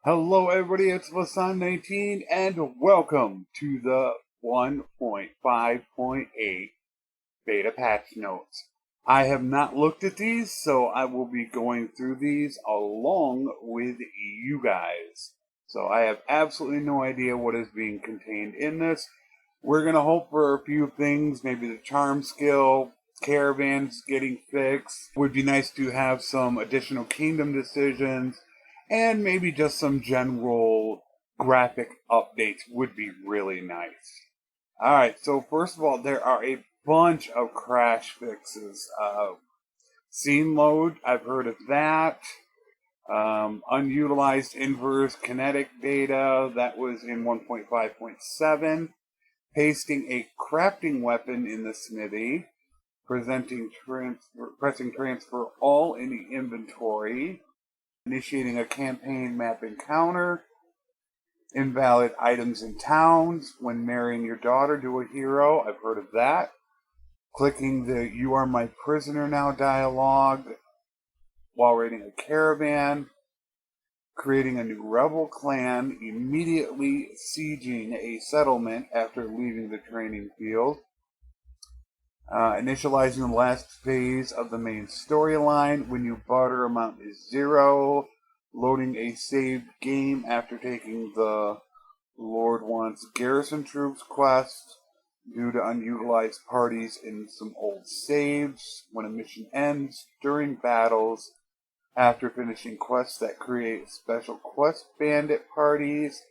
Hello everybody, it's Flesson19 and welcome to the 1.5.8 beta patch notes. I have not looked at these, so I will be going through these along with you guys. So I have absolutely no idea what is being contained in this. We're going to hope for a few things, maybe the charm skill, caravans getting fixed. Would be nice to have some additional kingdom decisions, and maybe just some general graphic updates would be really nice. Alright, so first of all, there are a bunch of crash fixes. Scene load, I've heard of that. Unutilized inverse kinetic data, that was in 1.5.7. Pasting a crafting weapon in the smithy. Pressing transfer all in the inventory. Initiating a campaign map encounter. Invalid items in towns when marrying your daughter to a hero. I've heard of that. Clicking the "You are my prisoner now" dialogue while raiding a caravan. Creating a new rebel clan. Immediately sieging a settlement after leaving the training field. Initializing the last phase of the main storyline when your barter amount is 0. Loading a saved game after taking the Lord Wants Garrison Troops quest due to unutilized parties in some old saves. When a mission ends during battles after finishing quests that create special quest bandit parties.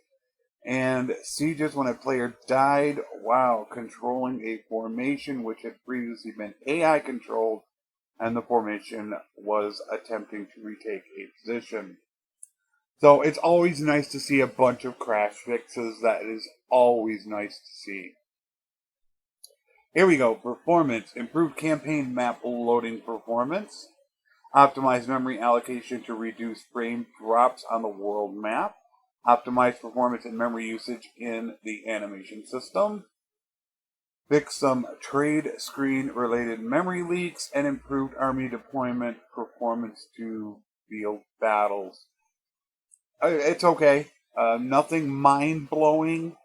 And sieges when a player died while controlling a formation which had previously been AI controlled and the formation was attempting to retake a position. So it's always nice to see a bunch of crash fixes. That is always nice to see. Here we go. Performance. Improved campaign map loading performance. Optimize memory allocation to reduce frame drops on the world map. Optimize performance and memory usage in the animation system. Fix some trade screen related memory leaks and improved army deployment performance to field battles. It's okay. Nothing mind blowing.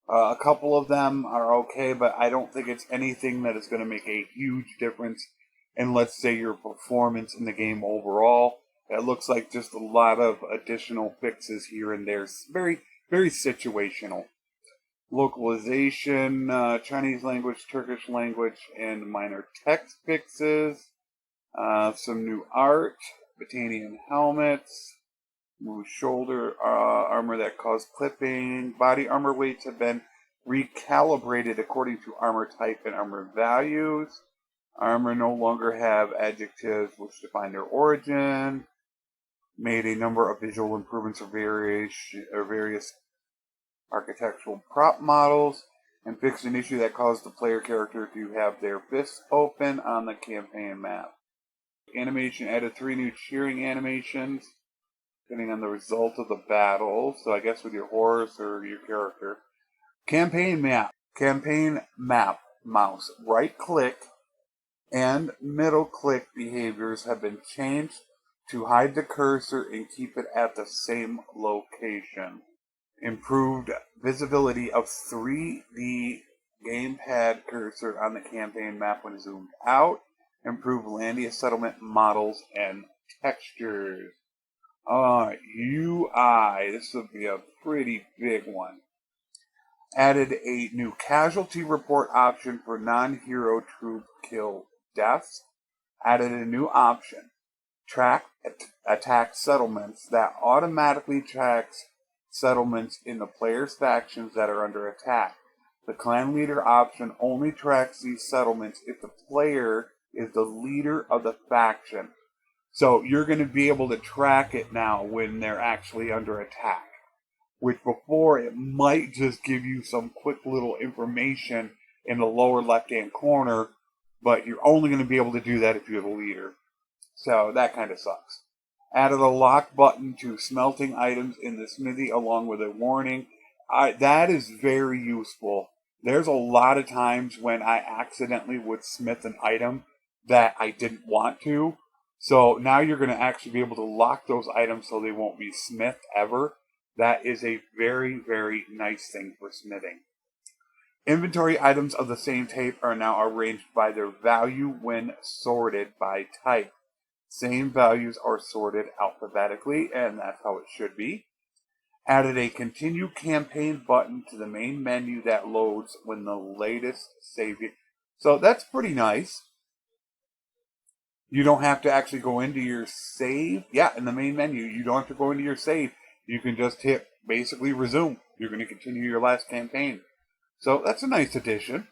A couple of them are okay, but I don't think it's anything that is going to make a huge difference in, let's say, your performance in the game overall. It looks like just a lot of additional fixes here and there. It's very, very situational. Localization, Chinese language, Turkish language, and minor text fixes. Some new art, Batanian helmets, new shoulder armor that caused clipping. Body armor weights have been recalibrated according to armor type and armor values. Armor no longer have adjectives which define their origin. Made a number of visual improvements of various architectural prop models, and fixed an issue that caused the player character to have their fists open on the campaign map. Animation added 3 new cheering animations, depending on the result of the battle, so I guess with your horse or your character. Campaign map mouse. Right click and middle click behaviors have been changed to hide the cursor and keep it at the same location. Improved visibility of 3D gamepad cursor on the campaign map when zoomed out. Improved Landia settlement models and textures. UI. This would be a pretty big one. Added a new casualty report option for non-hero troop kill deaths. Added a new option. Track attack settlements that automatically tracks settlements in the player's factions that are under attack. The clan leader option only tracks these settlements if the player is the leader of the faction. So you're going to be able to track it now when they're actually under attack. Which before it might just give you some quick little information in the lower left-hand corner, but you're only going to be able to do that if you're the leader. So that kind of sucks. Added a lock button to smelting items in the smithy along with a warning. That is very useful. There's a lot of times when I accidentally would smith an item that I didn't want to. So now you're going to actually be able to lock those items so they won't be smithed ever. That is a very, very nice thing for smithing. Inventory items of the same type are now arranged by their value when sorted by type. Same values are sorted alphabetically, and that's how it should be. Added a continue campaign button to the main menu that loads when the latest save. So that's pretty nice. You don't have to actually go into your save. Yeah, in the main menu, you don't have to go into your save. You can just hit basically resume. You're going to continue your last campaign. So that's a nice addition.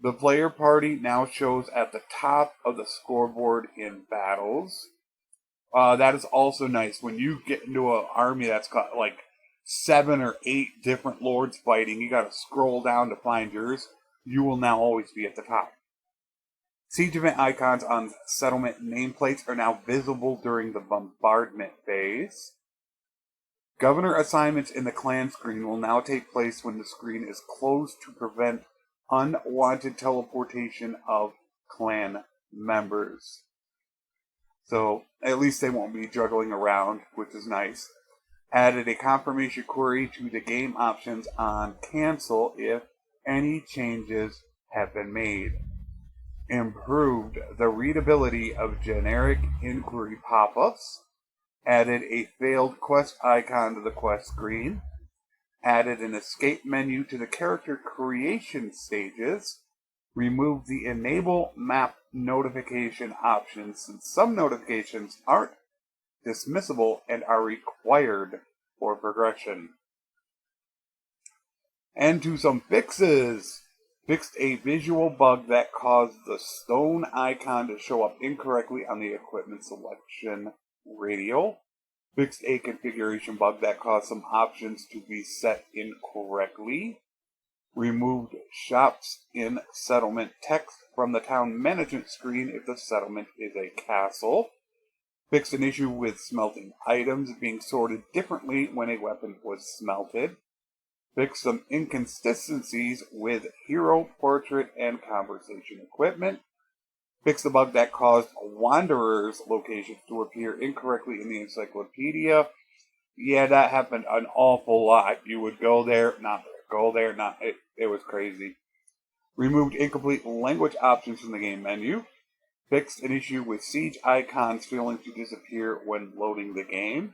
The player party now shows at the top of the scoreboard in battles. That is also nice. When you get into an army that's got like 7 or 8 different lords fighting, you got to scroll down to find yours. You will now always be at the top. Siege event icons on settlement nameplates are now visible during the bombardment phase. Governor assignments in the clan screen will now take place when the screen is closed to prevent unwanted teleportation of clan members. So at least they won't be juggling around, which is nice. Added a confirmation query to the game options on cancel if any changes have been made. Improved the readability of generic inquiry pop-ups. Added a failed quest icon to the quest screen. Added an escape menu to the character creation stages. Removed the enable map notification option since some notifications aren't dismissible and are required for progression. And to some fixes. Fixed a visual bug that caused the stone icon to show up incorrectly on the equipment selection radio. Fixed a configuration bug that caused some options to be set incorrectly. Removed shops in settlement text from the town management screen if the settlement is a castle. Fixed an issue with smelting items being sorted differently when a weapon was smelted. Fixed some inconsistencies with hero, portrait, and conversation equipment. Fixed the bug that caused Wanderer's locations to appear incorrectly in the encyclopedia. Yeah, that happened an awful lot. You would go there, not there. Go there, not. It was crazy. Removed incomplete language options from the game menu. Fixed an issue with siege icons failing to disappear when loading the game.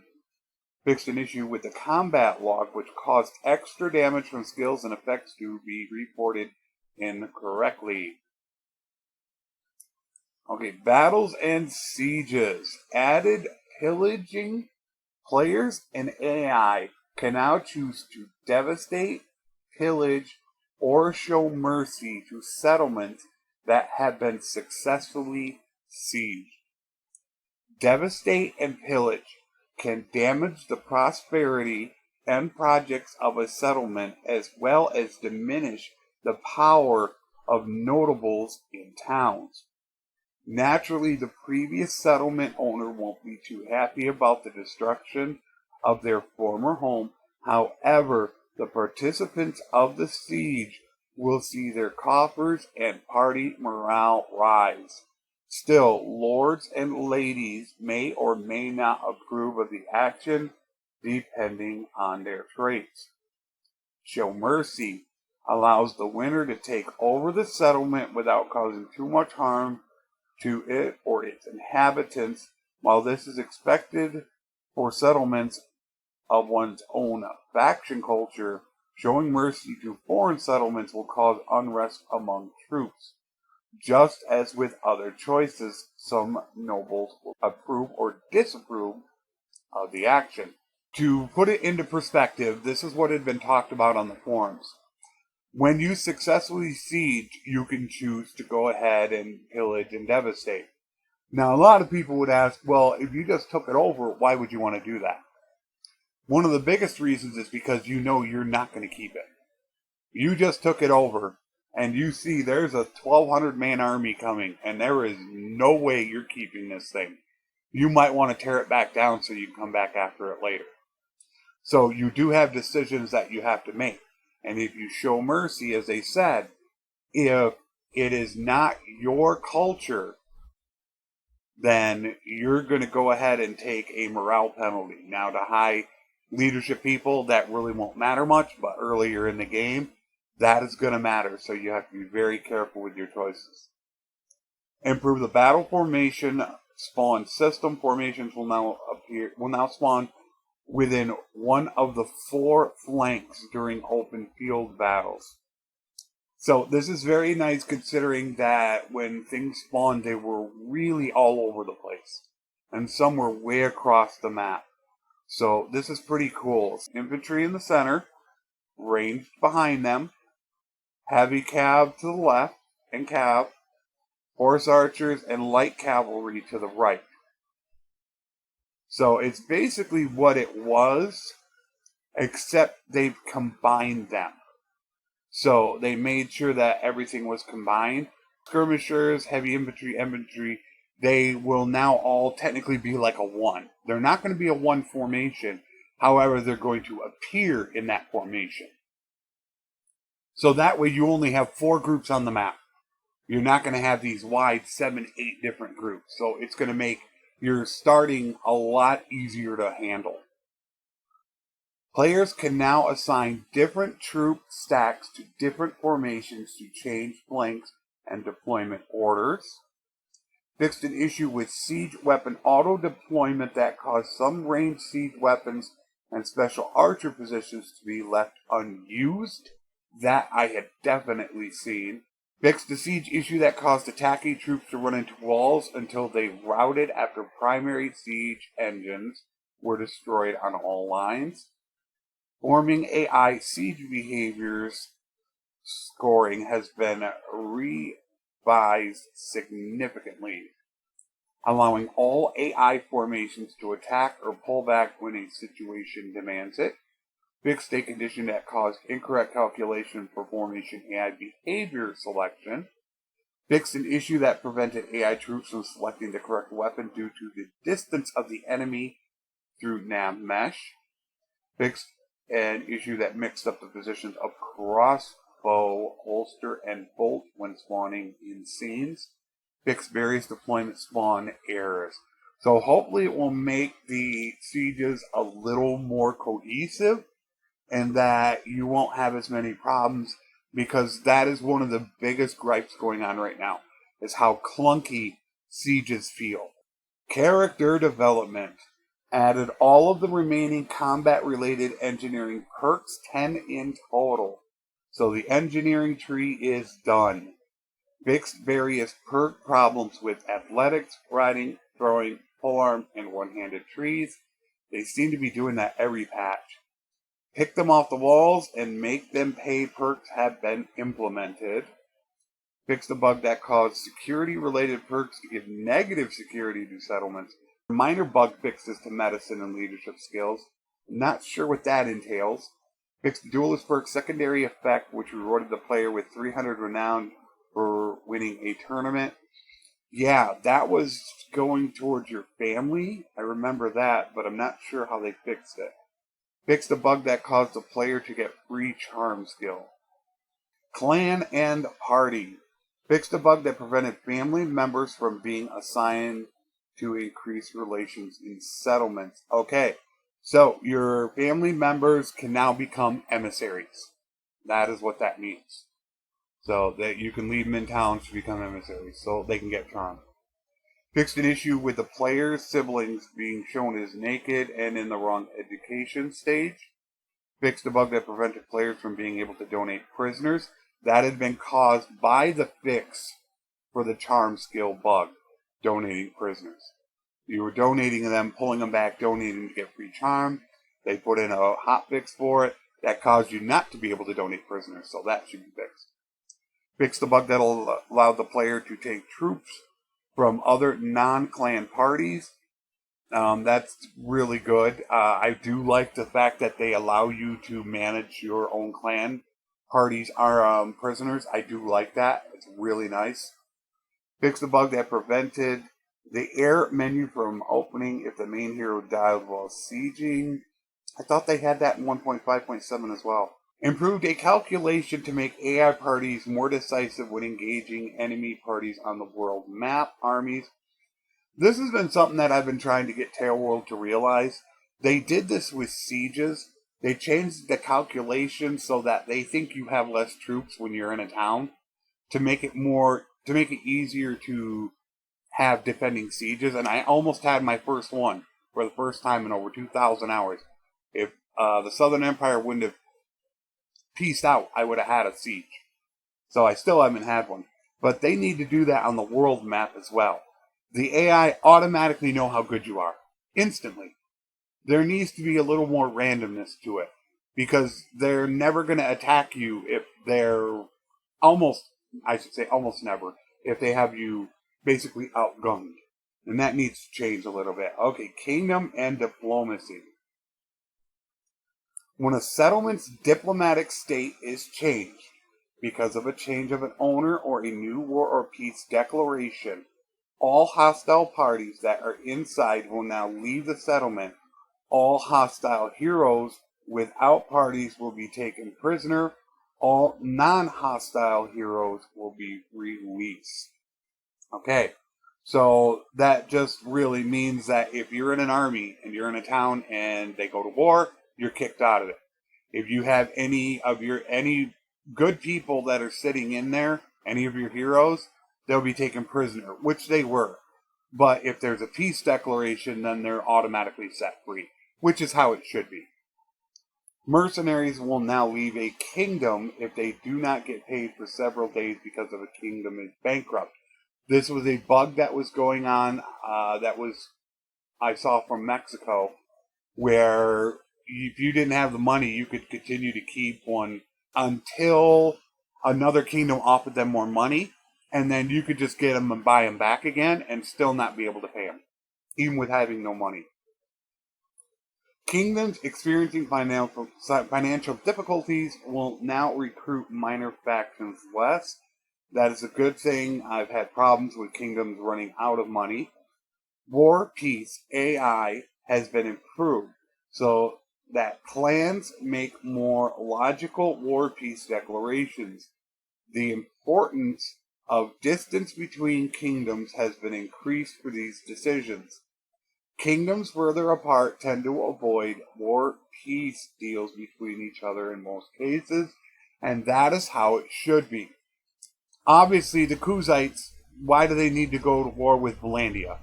Fixed an issue with the combat log, which caused extra damage from skills and effects to be reported incorrectly. Okay, battles and sieges. Added pillaging. Players and AI can now choose to devastate, pillage, or show mercy to settlements that have been successfully sieged. Devastate and pillage can damage the prosperity and projects of a settlement as well as diminish the power of notables in towns. Naturally, the previous settlement owner won't be too happy about the destruction of their former home. However, the participants of the siege will see their coffers and party morale rise. Still, lords and ladies may or may not approve of the action, depending on their traits. Show mercy allows the winner to take over the settlement without causing too much harm to it or its inhabitants. While this is expected for settlements of one's own faction culture, showing mercy to foreign settlements will cause unrest among troops. Just as with other choices, some nobles will approve or disapprove of the action. To put it into perspective, this is what had been talked about on the forums. When you successfully siege, you can choose to go ahead and pillage and devastate. Now, a lot of people would ask, well, if you just took it over, why would you want to do that? One of the biggest reasons is because you know you're not going to keep it. You just took it over, and you see there's a 1,200-man army coming, and there is no way you're keeping this thing. You might want to tear it back down so you can come back after it later. So you do have decisions that you have to make. And if you show mercy, as they said, if it is not your culture, then you're going to go ahead and take a morale penalty. Now, to high leadership people, that really won't matter much, but earlier in the game, that is going to matter, so you have to be very careful with your choices. Improve the battle formation spawn system. Formations will now spawn within one of the 4 flanks during open field battles. So this is very nice, considering that when things spawned, they were really all over the place, and some were way across the map. So this is pretty cool. Infantry in the center, ranged behind them, heavy cav to the left and cav, horse archers, and light cavalry to the right. So it's basically what it was, except they've combined them. So they made sure that everything was combined. Skirmishers, heavy infantry, they will now all technically be like a 1. They're not going to be a 1 formation. However, they're going to appear in that formation. So that way you only have 4 groups on the map. You're not going to have these wide 7, 8 different groups. So it's going to make your starting a lot easier to handle. Players can now assign different troop stacks to different formations to change flanks and deployment orders. Fixed an issue with siege weapon auto deployment that caused some ranged siege weapons and special archer positions to be left unused. That I had definitely seen. Fixed the siege issue that caused attacking troops to run into walls until they routed after primary siege engines were destroyed on all lines. Forming AI siege behaviors scoring has been revised significantly, allowing all AI formations to attack or pull back when a situation demands it. Fixed a condition that caused incorrect calculation for formation AI behavior selection. Fixed an issue that prevented AI troops from selecting the correct weapon due to the distance of the enemy through nav mesh. Fixed an issue that mixed up the positions of crossbow, holster, and bolt when spawning in scenes. Fixed various deployment spawn errors. So hopefully it will make the sieges a little more cohesive, and that you won't have as many problems, because that is one of the biggest gripes going on right now, is how clunky sieges feel. Character development. Added all of the remaining combat-related engineering perks, 10 in total. So the engineering tree is done. Fixed various perk problems with athletics, riding, throwing, polearm, and one-handed trees. They seem to be doing that every patch. Pick them off the walls and make them pay perks have been implemented. Fix the bug that caused security-related perks to give negative security to settlements. Minor bug fixes to medicine and leadership skills. Not sure what that entails. Fix the duelist perk secondary effect, which rewarded the player with 300 renown for winning a tournament. Yeah, that was going towards your family. I remember that, but I'm not sure how they fixed it. Fix the bug that caused the player to get free charm skill. Clan and party. Fix the bug that prevented family members from being assigned to increase relations in settlements. Okay, so your family members can now become emissaries. That is what that means. So that you can leave them in towns to become emissaries, so they can get charm. Fixed an issue with the player's siblings being shown as naked and in the wrong education stage. Fixed a bug that prevented players from being able to donate prisoners. That had been caused by the fix for the charm skill bug, donating prisoners. You were donating them, pulling them back, donating to get free charm. They put in a hotfix for it that caused you not to be able to donate prisoners, so that should be fixed. Fix the bug that allowed the player to take troops from other non-clan parties. That's really good. I do like the fact that they allow you to manage your own clan parties are prisoners. I do like that. It's really nice. Fix the bug that prevented the air menu from opening if the main hero died while sieging. I thought they had that in 1.5.7 as well. Improved a calculation to make AI parties more decisive when engaging enemy parties on the world map. Armies. This has been something that I've been trying to get Tailworld to realize, They did this with sieges. They changed the calculation so that they think you have less troops when you're in a town to make it easier to have defending sieges. And I almost had my first one for the first time in over 2,000 hours. If the Southern Empire wouldn't have pieced out, I would have had a siege. So I still haven't had one. But they need to do that on the world map as well. The AI automatically know how good you are instantly. There needs to be a little more randomness to it because they're never going to attack you if they're almost, I should say almost never, if they have you basically outgunned. And that needs to change a little bit. Okay, kingdom and diplomacy. When a settlement's diplomatic state is changed because of a change of an owner or a new war or peace declaration, all hostile parties that are inside will now leave the settlement. All hostile heroes without parties will be taken prisoner. All non-hostile heroes will be released. Okay, so that just really means that if you're in an army and you're in a town and they go to war, you're kicked out of it. If you have any good people that are sitting in there, any of your heroes, they'll be taken prisoner, which they were. But if there's a peace declaration, then they're automatically set free, which is how it should be. Mercenaries will now leave a kingdom if they do not get paid for several days because of a kingdom is bankrupt. This was a bug that was going on I saw from Mexico, where if you didn't have the money, you could continue to keep one until another kingdom offered them more money, and then you could just get them and buy them back again and still not be able to pay them, even with having no money. Kingdoms experiencing financial difficulties will now recruit minor factions less. That is a good thing. I've had problems with kingdoms running out of money. War Peace AI has been improved so that clans make more logical war peace declarations. The importance of distance between kingdoms has been increased for these decisions. Kingdoms further apart tend to avoid war peace deals between each other in most cases, and that is how it should be. Obviously, the Kuzites, why do they need to go to war with Valandia?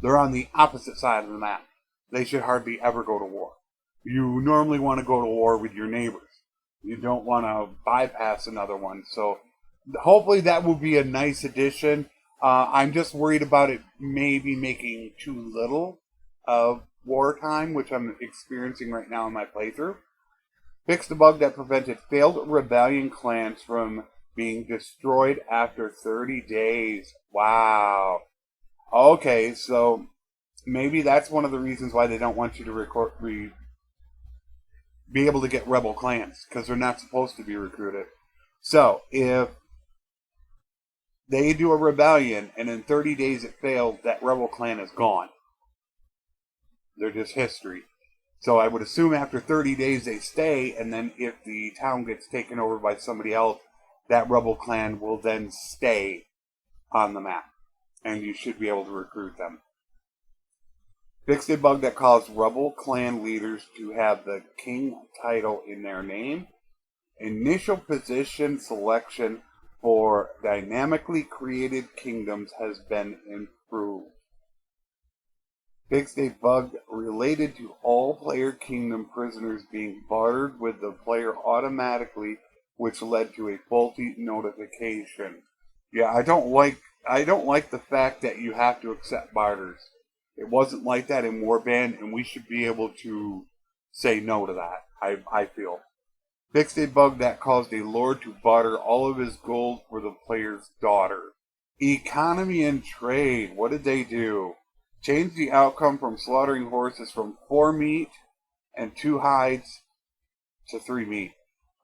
They're on the opposite side of the map. They should hardly ever go to war. You normally want to go to war with your neighbors. You don't want to bypass another one. So hopefully that will be a nice addition. I'm just worried about it maybe making too little of wartime, which I'm experiencing right now in my playthrough. Fixed a bug that prevented failed rebellion clans from being destroyed after 30 days. Wow. Okay, so maybe that's one of the reasons why they don't want you to be able to get rebel clans, because they're not supposed to be recruited. So if they do a rebellion and in 30 days it fails, that rebel clan is gone. They're just history. So I would assume after 30 days they stay, and then if the town gets taken over by somebody else, that rebel clan will then stay on the map, and you should be able to recruit them. Fixed a bug that caused rebel clan leaders to have the king title in their name. Initial position selection for dynamically created kingdoms has been improved. Fixed a bug related to all player kingdom prisoners being bartered with the player automatically, which led to a faulty notification. Yeah, I don't like the fact that you have to accept barters. It wasn't like that in Warband, and we should be able to say no to that, I feel. Fixed a bug that caused a lord to barter all of his gold for the player's daughter. Economy and trade, what did they do? Change the outcome from slaughtering horses from 4 meat and 2 hides to 3 meat.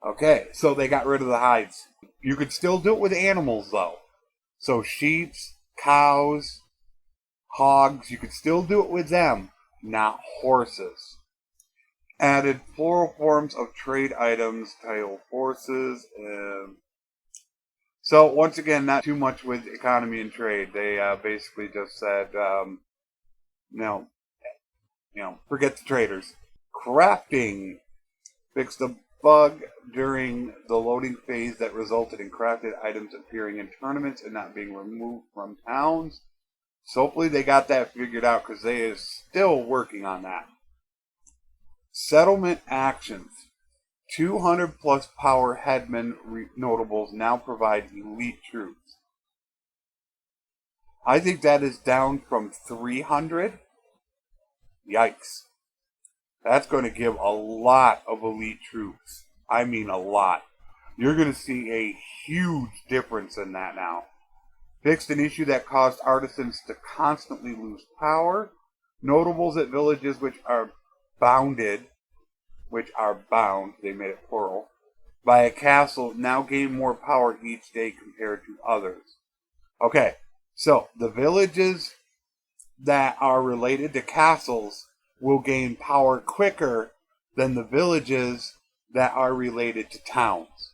Okay, so they got rid of the hides. You could still do it with animals, though. So sheep, cows, hogs, you could still do it with them, not horses. Added plural forms of trade items, title forces. So once again, not too much with economy and trade. They basically just said, no, forget the traders. Crafting. Fixed a bug during the loading phase that resulted in crafted items appearing in tournaments and not being removed from towns. So hopefully they got that figured out because they are still working on that. Settlement actions. 200 plus power headman notables now provide elite troops. I think that is down from 300. Yikes. That's going to give a lot of elite troops. I mean a lot. You're going to see a huge difference in that now. Fixed an issue that caused artisans to constantly lose power. Notables at villages which are bound, they made it plural, by a castle now gain more power each day compared to others. Okay, so the villages that are related to castles will gain power quicker than the villages that are related to towns.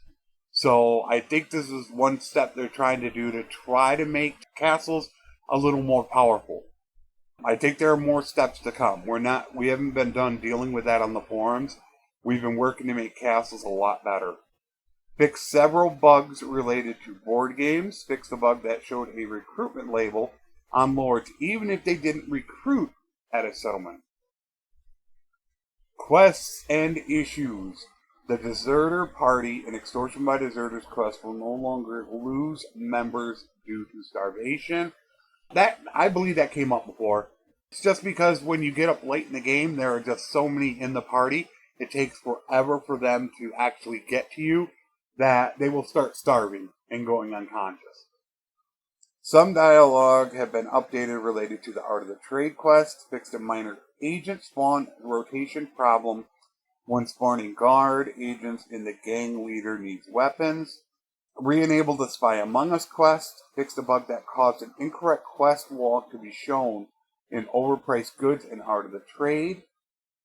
So I think this is one step they're trying to do to try to make castles a little more powerful. I think there are more steps to come. We haven't been done dealing with that on the forums. We've been working to make castles a lot better. Fix several bugs related to board games. Fix the bug that showed a recruitment label on lords, even if they didn't recruit at a settlement. Quests and issues. The Deserter Party and Extortion by Deserters quest will no longer lose members due to starvation. I believe that came up before. It's just because when you get up late in the game, there are just so many in the party, it takes forever for them to actually get to you that they will start starving and going unconscious. Some dialogue have been updated related to the Art of the Trade quest, fixed a minor agent spawn rotation problem when spawning guard agents in the gang leader needs weapons. Re-enabled the Spy Among Us quest, fixed a bug that caused an incorrect quest log to be shown in overpriced goods and Art of the Trade.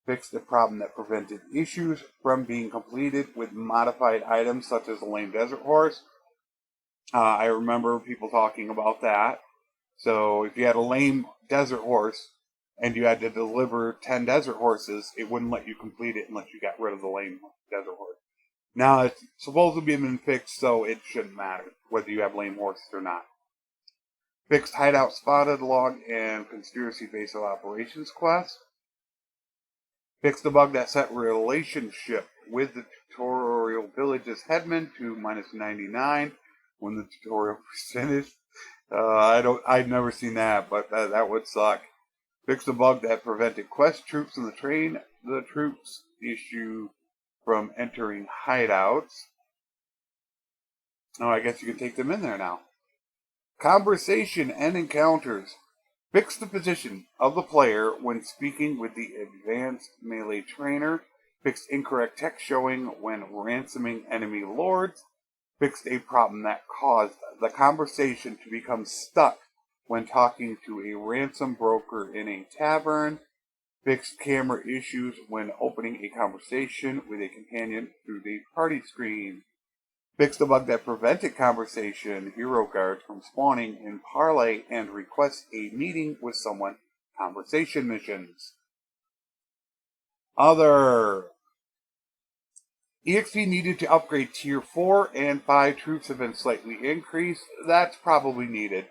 Fixed a problem that prevented issues from being completed with modified items such as a lame desert horse. I remember people talking about that. So if you had a lame desert horse and you had to deliver 10 desert horses, it wouldn't let you complete it unless you got rid of the lame desert horse. Now it's supposed to be been fixed, so it shouldn't matter whether you have lame horses or not. Fixed hideout spotted log and conspiracy base of operations quest. Fixed the bug that set relationship with the tutorial village's headman to -99 when the tutorial was finished. I've never seen that, but that would suck. Fixed the bug that prevented quest troops in the troops issue from entering hideouts. Oh, I guess you can take them in there now. Conversation and encounters. Fix the position of the player when speaking with the advanced melee trainer. Fixed incorrect text showing when ransoming enemy lords. Fixed a problem that caused the conversation to become stuck when talking to a ransom broker in a tavern. Fixed camera issues when opening a conversation with a companion through the party screen. Fixed the bug that prevented conversation hero guards from spawning in parlay and request a meeting with someone conversation missions. Other EXP needed to upgrade tier 4 and 5 troops have been slightly increased. That's probably needed.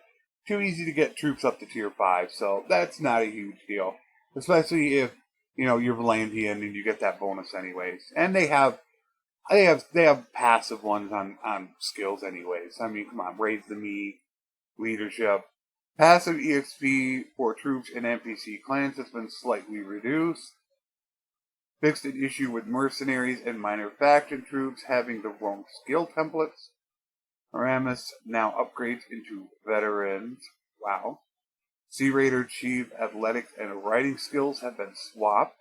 Too easy to get troops up to tier 5, so that's not a huge deal. Especially if, you're Valandian and you get that bonus anyways. And they have passive ones on skills anyways. I mean, come on, raise the meat, leadership. Passive EXP for troops and NPC clans has been slightly reduced. Fixed an issue with mercenaries and minor faction troops having the wrong skill templates. Aramis now upgrades into veterans. Wow. Sea Raider Chief athletics and riding skills have been swapped.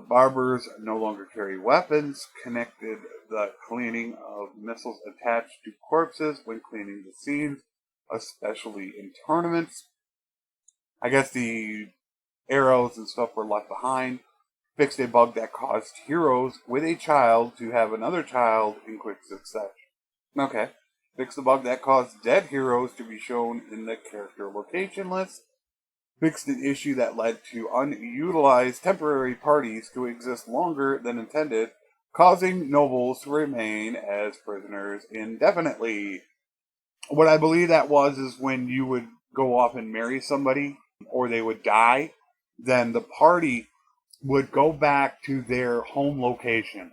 Barbers no longer carry weapons. Connected the cleaning of missiles attached to corpses when cleaning the scenes, especially in tournaments. I guess the arrows and stuff were left behind. Fixed a bug that caused heroes with a child to have another child in quick succession. Okay. Fixed the bug that caused dead heroes to be shown in the character location list. fixed an issue that led to unutilized temporary parties to exist longer than intended, causing nobles to remain as prisoners indefinitely. What I believe that was is when you would go off and marry somebody or they would die, then the party would go back to their home location.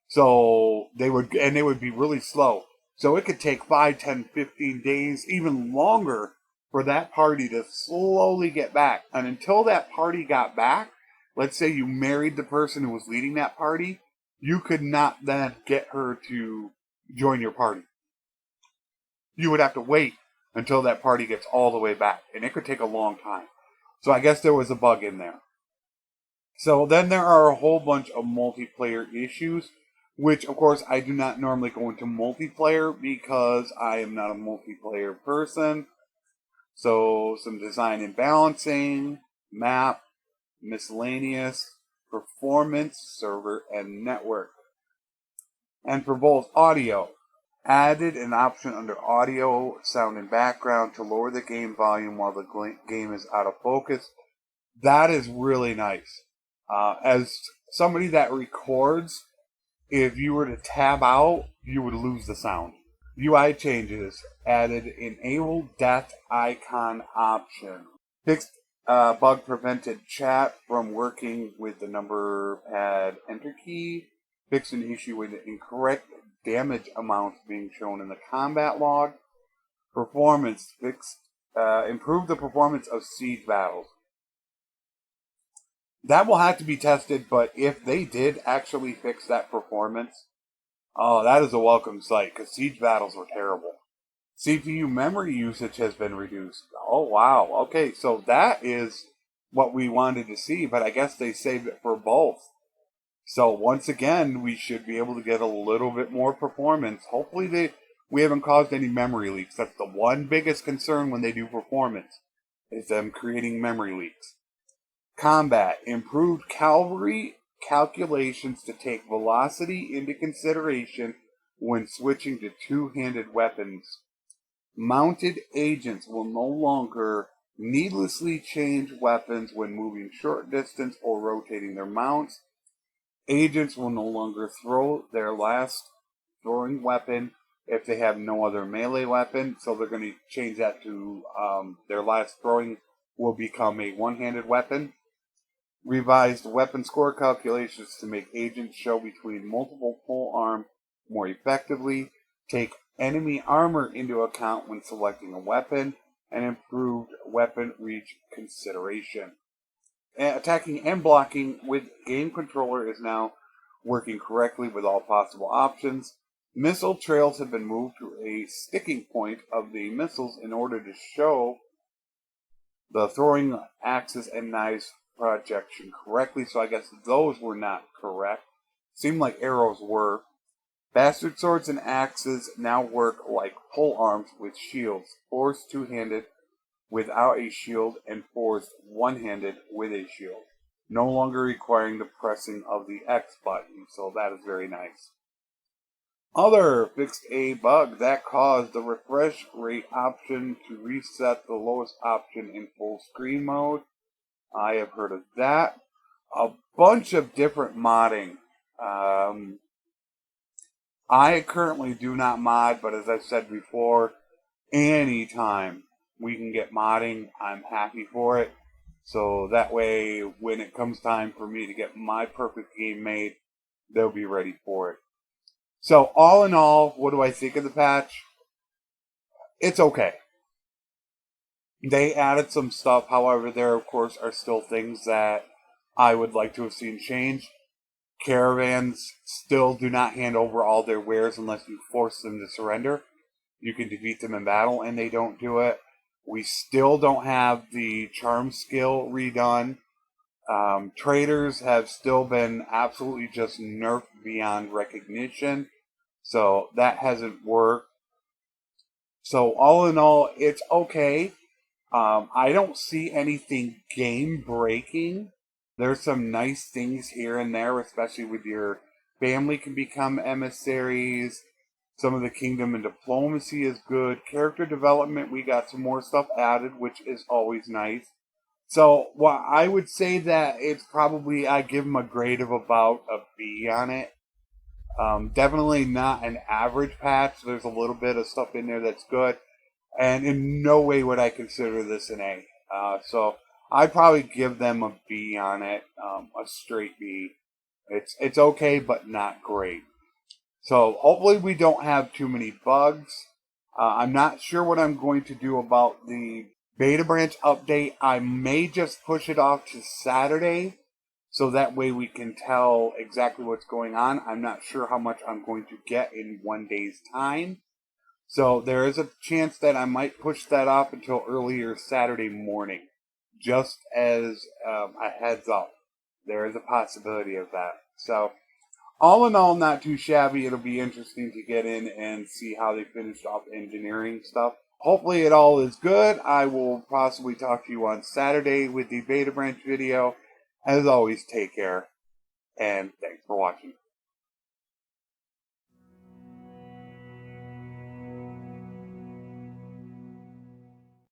So they would be really slow. So it could take 5, 10, 15 days, even longer for that party to slowly get back. And until that party got back, let's say you married the person who was leading that party, you could not then get her to join your party. You would have to wait until that party gets all the way back. And it could take a long time. So I guess there was a bug in there. So then there are a whole bunch of multiplayer issues, which of course I do not normally go into multiplayer because I am not a multiplayer person. So some design and balancing, map, miscellaneous, performance, server, and network. And for both audio, added an option under audio, sound, and background to lower the game volume while the game is out of focus. That is really nice. As somebody that records, if you were to tab out, you would lose the sound. UI changes. Added enable death icon option. Fixed bug prevented chat from working with the number pad enter key. Fixed an issue with incorrect damage amounts being shown in the combat log. Performance. Fixed. Improved the performance of siege battles. That will have to be tested, but if they did actually fix that performance, oh, that is a welcome sight, because siege battles were terrible. CPU memory usage has been reduced. Oh, wow. Okay, so that is what we wanted to see, but I guess they saved it for both. So once again, we should be able to get a little bit more performance. Hopefully we haven't caused any memory leaks. That's the one biggest concern when they do performance, is them creating memory leaks. Combat. Improved cavalry calculations to take velocity into consideration when switching to two-handed weapons. Mounted agents will no longer needlessly change weapons when moving short distance or rotating their mounts. Agents will no longer throw their last throwing weapon if they have no other melee weapon. So they're going to change that to their last throwing will become a one-handed weapon. Revised weapon score calculations to make agents show between multiple pole arm more effectively. Take enemy armor into account when selecting a weapon. And improved weapon reach consideration. Attacking and blocking with game controller is now working correctly with all possible options. Missile trails have been moved to a sticking point of the missiles in order to show the throwing axes and knives projection correctly, so I guess those were not correct. Seemed like arrows were. Bastard swords and axes now work like pole arms with shields. Force two-handed without a shield and force one-handed with a shield. No longer requiring the pressing of the X button, so that is very nice. Other fixed a bug that caused the refresh rate option to reset the lowest option in full screen mode. I have heard of that. A bunch of different modding. I currently do not mod, but as I've said before, anytime we can get modding, I'm happy for it. So that way, when it comes time for me to get my perfect game made, they'll be ready for it. So all in all, what do I think of the patch? It's okay. They added some stuff, however, there of course are still things that I would like to have seen changed. Caravans still do not hand over all their wares unless you force them to surrender. You can defeat them in battle and they don't do it. We still don't have the charm skill redone. Traders have still been absolutely just nerfed beyond recognition. So that hasn't worked. So all in all, it's okay. I don't see anything game breaking. There's some nice things here and there, especially with your family can become emissaries. Some of the kingdom and diplomacy is good. Character development, we got some more stuff added, which is always nice. So, well, I would say that it's probably, I give them a grade of about a B on it. Definitely not an average patch. There's a little bit of stuff in there that's good, and in no way would I consider this an A. So I'd probably give them a B on it, a straight B. It's okay, but not great. So hopefully we don't have too many bugs. I'm not sure what I'm going to do about the beta branch update. I may just push it off to Saturday so that way we can tell exactly what's going on. I'm not sure how much I'm going to get in 1 day's time. So there is a chance that I might push that off until earlier Saturday morning, just as a heads up. There is a possibility of that. So all in all, not too shabby. It'll be interesting to get in and see how they finished off engineering stuff. Hopefully it all is good. I will possibly talk to you on Saturday with the beta branch video. As always, take care, and thanks for watching.